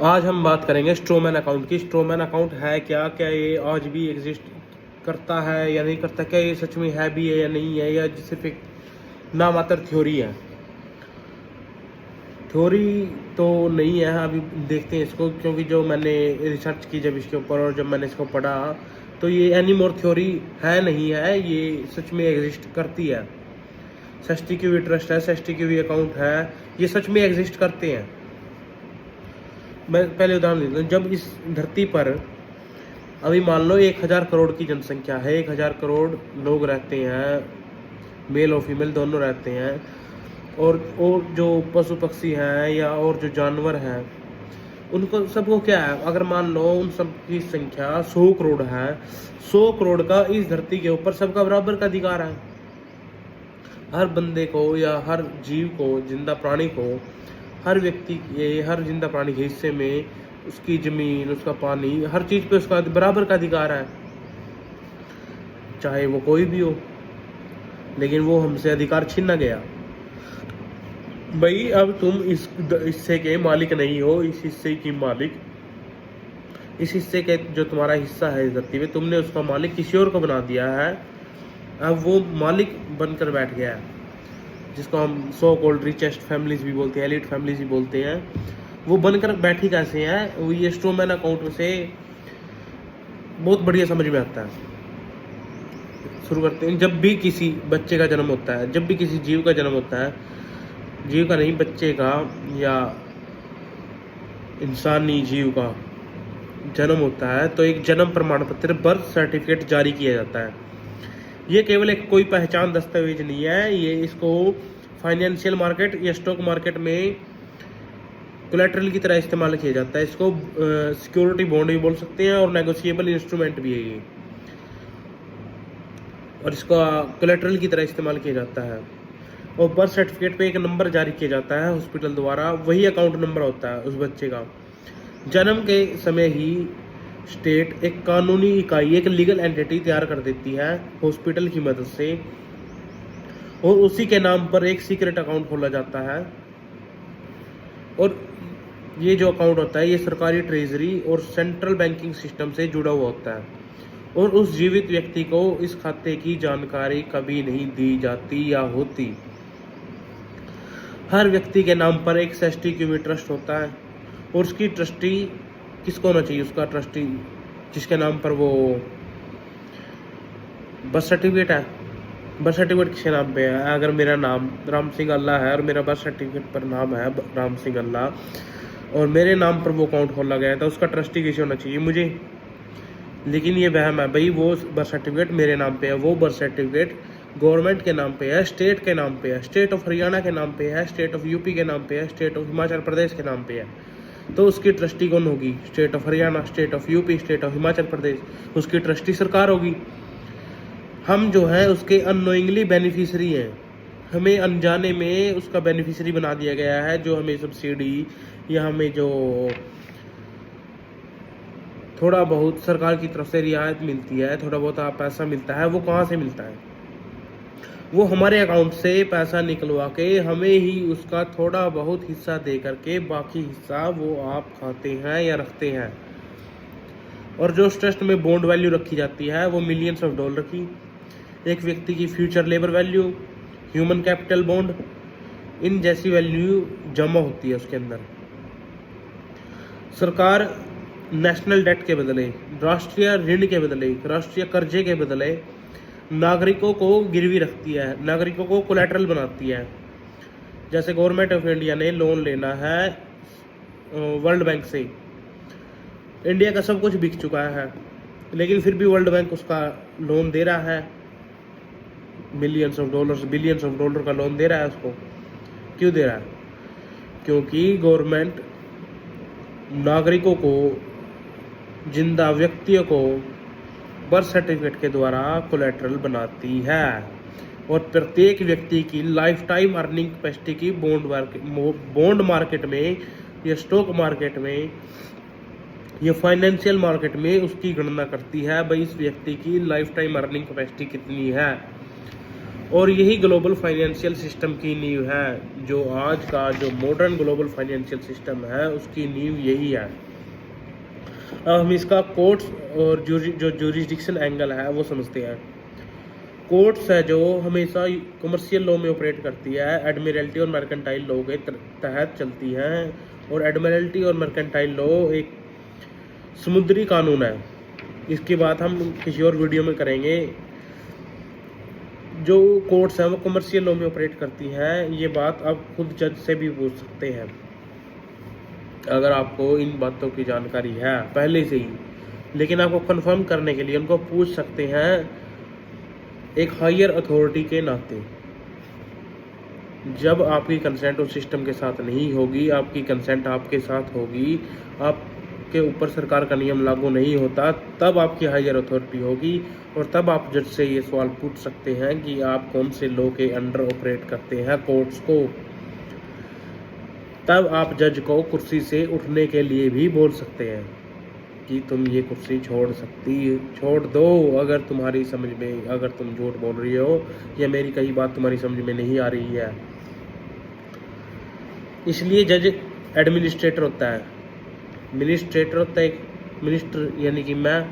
आज हम बात करेंगे स्ट्रोमैन अकाउंट की। स्ट्रोमैन अकाउंट है क्या, क्या ये आज भी एग्जिस्ट करता है या नहीं करता, क्या ये सच में है भी है या नहीं है, या सिर्फ एक नामात्र थ्योरी है। थ्योरी तो नहीं है, अभी देखते हैं इसको, क्योंकि जो मैंने रिसर्च की जब इसके ऊपर और जब मैंने इसको पढ़ा तो ये एनी मोर थ्योरी है नहीं है, ये सच में एग्जिस्ट करती है। सस्टिक्यूवी ट्रस्ट है, सस्टिक्यूवी अकाउंट है, ये सच में एग्जिस्ट करते हैं। मैं पहले उदाहरण देता हूँ। जब इस धरती पर अभी मान लो 1000 करोड़ की जनसंख्या है, 1000 करोड़ लोग रहते हैं, मेल और फीमेल दोनों रहते हैं, और जो पशु पक्षी हैं या और जो जानवर हैं, उनको सबको क्या है, अगर मान लो उन सब की संख्या 100 करोड़ है, 100 करोड़ का इस धरती के ऊपर सबका बराबर का अधिकार है। हर बंदे को या हर जीव को, जिंदा प्राणी को, हर व्यक्ति के, हर जिंदा प्राणी के हिस्से में उसकी जमीन, उसका पानी, हर चीज पे उसका बराबर का अधिकार है, चाहे वो कोई भी हो। लेकिन वो हमसे अधिकार छीना गया। भाई अब तुम इस हिस्से के मालिक नहीं हो, इस हिस्से की मालिक, इस हिस्से के जो तुम्हारा हिस्सा है इस धरती पे, तुमने उसका मालिक किसी और को बना दिया है। अब वो मालिक बनकर बैठ गया है, जिसको हम सो कॉल्ड रिचेस्ट फैमिलीज भी बोलते हैं, एलिट फैमिलीज भी बोलते हैं। वो बनकर बैठी कैसे है, वो ये स्ट्रोमैन अकाउंट में से बहुत बढ़िया समझ में आता है। शुरू करते हैं। जब भी किसी बच्चे का जन्म होता है, जब भी किसी जीव का जन्म होता है, जीव का नहीं, बच्चे का या इंसानी जीव का जन्म होता है, तो एक जन्म प्रमाण पत्र, बर्थ सर्टिफिकेट जारी किया जाता है। ये केवल एक कोई पहचान दस्तावेज नहीं है, ये इसको फाइनेंशियल मार्केट या स्टॉक मार्केट में कोलैटरल की तरह इस्तेमाल किया जाता है। इसको सिक्योरिटी बॉन्ड भी बोल सकते हैं और नेगोशिएबल इंस्ट्रूमेंट भी है ये, और इसका कोलैटरल की तरह इस्तेमाल किया जाता है। और बर्थ सर्टिफिकेट पे एक नंबर जारी किया जाता है हॉस्पिटल द्वारा, वही अकाउंट नंबर होता है उस बच्चे का। जन्म के समय ही स्टेट एक कानूनी इकाई, एक लीगल एंटिटी तैयार कर देती है हॉस्पिटल की मदद से, और उसी के नाम पर एक सीक्रेट अकाउंट खोला जाता है। और ये जो अकाउंट होता है, ये सरकारी ट्रेजरी और सेंट्रल बैंकिंग सिस्टम से जुड़ा हुआ होता है, और उस जीवित व्यक्ति को इस खाते की जानकारी कभी नहीं दी जाती या होती। हर व्यक्ति के नाम पर एक सस्टिक्यूवी ट्रस्ट होता है, और उसकी ट्रस्टी किसको होना चाहिए, उसका ट्रस्टी जिसके नाम पर वो बर्थ सर्टिफिकेट है। बर्थ सर्टिफिकेट किसके नाम पे है, अगर मेरा नाम राम सिंह अल्लाह है और मेरा बर्थ सर्टिफिकेट पर नाम है राम सिंह अल्लाह, और मेरे नाम पर वो अकाउंट खोला गया है, तो उसका ट्रस्टी किसे होना चाहिए, मुझे। लेकिन ये वहम है भाई, वो बर्थ सर्टिफिकेट मेरे नाम पे है, वो बर्थ सर्टिफिकेट गवर्नमेंट के नाम पे है, स्टेट के नाम पे है, स्टेट ऑफ हरियाणा के नाम पे है, स्टेट ऑफ यूपी के नाम पे है, स्टेट ऑफ हिमाचल प्रदेश के नाम पे है। तो उसकी ट्रस्टी कौन होगी, state of Haryana, state of UP, state of Himachal Pradesh, उसकी ट्रस्टी सरकार होगी। हम जो है उसके अननोइंगली बेनिफिशियरी हैं, हमें अनजाने में उसका बेनिफिशियरी बना दिया गया है। जो हमें सब्सिडी या हमें जो थोड़ा बहुत सरकार की तरफ से रियायत मिलती है, थोड़ा बहुत पैसा मिलता है, वो कहाँ से मिलता है, वो हमारे अकाउंट से पैसा निकलवा के हमें ही उसका थोड़ा बहुत हिस्सा दे करके बाकी हिस्सा वो आप खाते हैं या रखते हैं। और जो ट्रस्ट में बॉन्ड वैल्यू रखी जाती है वो मिलियंस ऑफ डॉलर की, एक व्यक्ति की future labour value, human capital bond, इन जैसी वैल्यू जमा होती है उसके अंदर। सरकार नेशनल डेट के बदले, राष्ट्रीय ऋण के बदले, राष्ट्रीय कर्जे के बदले नागरिकों को गिरवी रखती है, नागरिकों को कोलैटरल बनाती है। जैसे गवर्नमेंट ऑफ इंडिया ने लोन लेना है वर्ल्ड बैंक से, इंडिया का सब कुछ बिक चुका है, लेकिन फिर भी वर्ल्ड बैंक उसका लोन दे रहा है, millions of dollars, billions of dollar का लोन दे रहा है उसको। क्यों दे रहा है, क्योंकि गवर्नमेंट नागरिकों को, जिंदा व्यक्तियों को बर्थ सर्टिफिकेट के द्वारा कोलैटरल बनाती है, और प्रत्येक व्यक्ति की लाइफ टाइम अर्निंग कैपेसिटी की बॉन्ड मार्केट में या स्टॉक मार्केट में या फाइनेंशियल मार्केट में उसकी गणना करती है। भाई इस व्यक्ति की लाइफ टाइम अर्निंग कैपेसिटी कितनी है, और यही ग्लोबल फाइनेंशियल सिस्टम की नींव है। जो आज का जो मॉडर्न ग्लोबल फाइनेंशियल सिस्टम है उसकी नींव यही है। अब हम इसका कोर्ट्स और जो जुरिस्डिक्शन एंगल है वो समझते हैं। कोर्ट्स है जो हमेशा कमर्शियल लॉ में ऑपरेट करती है, एडमिरल्टी और मर्केंटाइल लॉ के तहत चलती हैं। और एडमिरल्टी और मर्केंटाइल लॉ एक समुद्री कानून है। इसकी बात हम किसी और वीडियो में करेंगे। जो कोर्ट्स हैं वो कमर्शियल लॉ में ऑपरेट करती हैं, ये बात आप खुद जज से भी पूछ सकते हैं अगर आपको इन बातों की जानकारी है पहले से ही। लेकिन आपको कंफर्म करने के लिए उनको पूछ सकते हैं एक हायर अथॉरिटी के नाते। जब आपकी कंसेंट उस सिस्टम के साथ नहीं होगी, आपकी कंसेंट आपके साथ होगी, आपके ऊपर सरकार का नियम लागू नहीं होता, तब आपकी हायर अथॉरिटी होगी। और तब आप जज से ये सवाल पूछ सकते हैं कि आप कौन से लॉ के अंडर ऑपरेट करते हैं कोर्ट्स को। तब आप जज को कुर्सी से उठने के लिए भी बोल सकते हैं कि तुम ये कुर्सी छोड़ दो अगर तुम्हारी समझ में, अगर तुम झूठ बोल रही हो या मेरी कई बात तुम्हारी समझ में नहीं आ रही है। इसलिए जज एडमिनिस्ट्रेटर होता है। मिनिस्ट्रेटर होता है एक मिनिस्टर, यानी कि मैं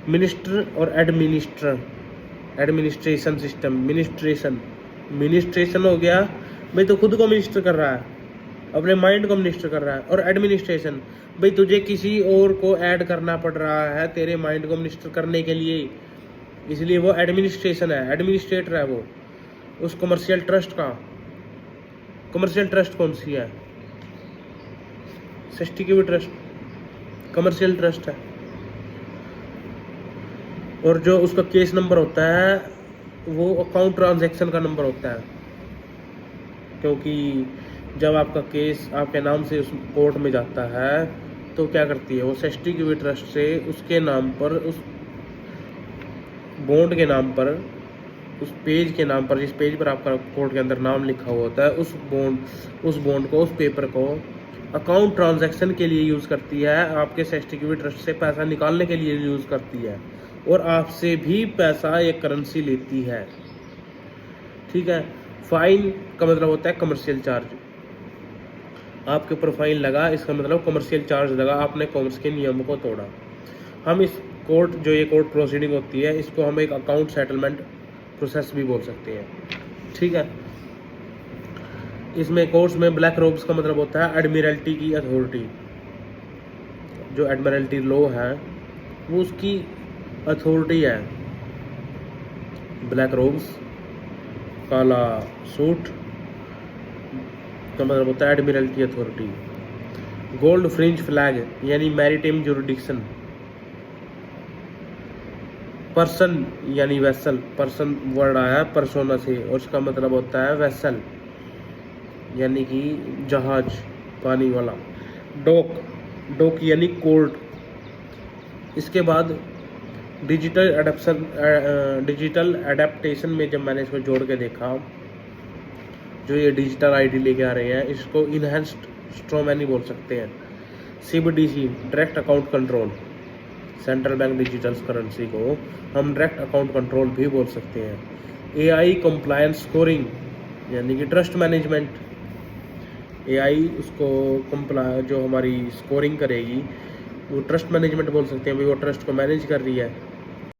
मिनिस्टर और एडमिनिस्ट्रेशन सिस्टम। मिनिस्ट्रेशन हो गया भाई, तो खुद को मिनिस्टर कर रहा है, अपने माइंड को मिनिस्टर कर रहा है। और एडमिनिस्ट्रेशन भाई, तुझे किसी और को ऐड करना पड़ रहा है तेरे माइंड को मिनिस्टर करने के लिए, इसलिए वो एडमिनिस्ट्रेशन है, एडमिनिस्ट्रेटर है वो उस कमर्शियल ट्रस्ट का। कमर्शियल ट्रस्ट कौन सी है? सस्टिक्यूट ट्रस्ट कमर्शियल ट्रस्ट है। और जो उसका केस नंबर होता है वो अकाउंट ट्रांजैक्शन का नंबर होता है, क्योंकि जब आपका केस आपके नाम से उस कोर्ट में जाता है तो क्या करती है वो सस्टिक्यूट ट्रस्ट से उसके नाम पर, उस बॉन्ड के नाम पर, उस पेज के नाम पर, जिस पेज पर आपका कोर्ट के अंदर नाम लिखा हुआ होता है, उस बॉन्ड को, उस पेपर को अकाउंट ट्रांजैक्शन के लिए यूज़ करती है, आपके सस्टिक्यूट ट्रस्ट से पैसा निकालने के लिए यूज़ करती है, और आपसे भी पैसा एक करेंसी लेती है। ठीक है। फाइन का मतलब होता है कमर्शियल चार्ज। आपके ऊपर फाइन लगा, इसका मतलब कमर्शियल चार्ज लगा, आपने कॉमर्स के नियमों को तोड़ा। हम इस कोर्ट, जो ये कोर्ट प्रोसीडिंग होती है, इसको हम एक अकाउंट सेटलमेंट प्रोसेस भी बोल सकते हैं। ठीक है। इसमें कोर्ट्स में ब्लैक रोब्स का मतलब होता है एडमिरल्टी की अथॉरिटी। जो एडमिरल्टी लॉ है वो उसकी अथॉरिटी है। ब्लैक रोब्स, काला सूट का मतलब होता है Admiralty authority. Gold fringe flag यानी मैरिटाइम जुरिडिक्शन। पर्सन यानी वेसल, पर्सन वर्ड आया है परसोना से और उसका मतलब होता है वेसल, यानी कि जहाज, पानी वाला। डॉक यानी कोर्ट। इसके बाद डिजिटल एडेप्टेशन में जब मैंने इसको जोड़ के देखा, जो ये डिजिटल आईडी लेके आ रहे हैं, इसको इनहेंस्ड स्ट्रॉमैनी बोल सकते हैं। CBDC direct account control, central bank digital currency को हम डायरेक्ट अकाउंट कंट्रोल भी बोल सकते हैं। AI कंप्लायंस स्कोरिंग यानी कि ट्रस्ट मैनेजमेंट। AI उसको जो हमारी स्कोरिंग करेगी वो ट्रस्ट मैनेजमेंट बोल सकते हैं, भाई वो ट्रस्ट को मैनेज कर रही है।